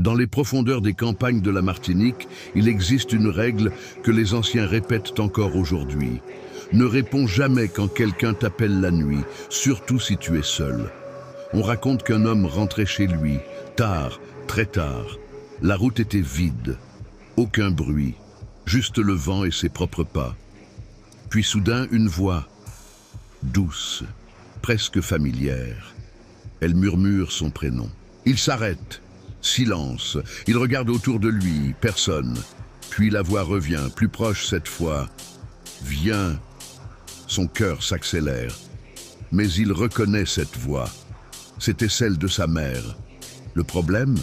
Dans les profondeurs des campagnes de la Martinique, il existe une règle que les anciens répètent encore aujourd'hui. Ne réponds jamais quand quelqu'un t'appelle la nuit, surtout si tu es seul. On raconte qu'un homme rentrait chez lui, tard, très tard. La route était vide, aucun bruit, juste le vent et ses propres pas. Puis soudain, une voix, douce, presque familière. Elle murmure son prénom. Il s'arrête. Silence. Il regarde autour de lui, personne. Puis la voix revient, plus proche cette fois. Viens. Son cœur s'accélère. Mais il reconnaît cette voix. C'était celle de sa mère. Le problème?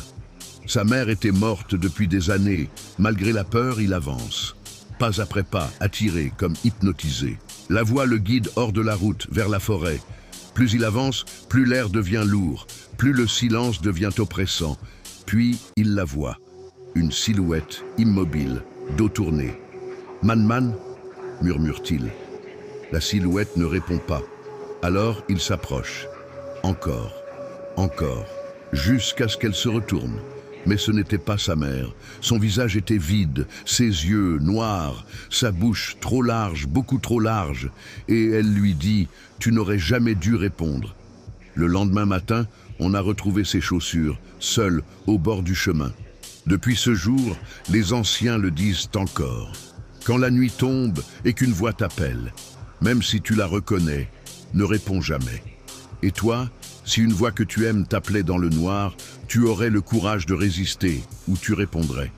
Sa mère était morte depuis des années. Malgré la peur, il avance. Pas après pas, attiré, comme hypnotisé. La voix le guide hors de la route, vers la forêt. Plus il avance, plus l'air devient lourd, plus le silence devient oppressant. Puis, il la voit. Une silhouette immobile, dos tourné. « Man » murmure-t-il. La silhouette ne répond pas. Alors, il s'approche. Encore, jusqu'à ce qu'elle se retourne. Mais ce n'était pas sa mère. Son visage était vide, ses yeux noirs, sa bouche trop large, beaucoup trop large. Et elle lui dit « Tu n'aurais jamais dû répondre ». Le lendemain matin, on a retrouvé ses chaussures, seules, au bord du chemin. Depuis ce jour, les anciens le disent encore. Quand la nuit tombe et qu'une voix t'appelle, même si tu la reconnais, ne réponds jamais. Et toi, si une voix que tu aimes t'appelait dans le noir, tu aurais le courage de résister ou tu répondrais.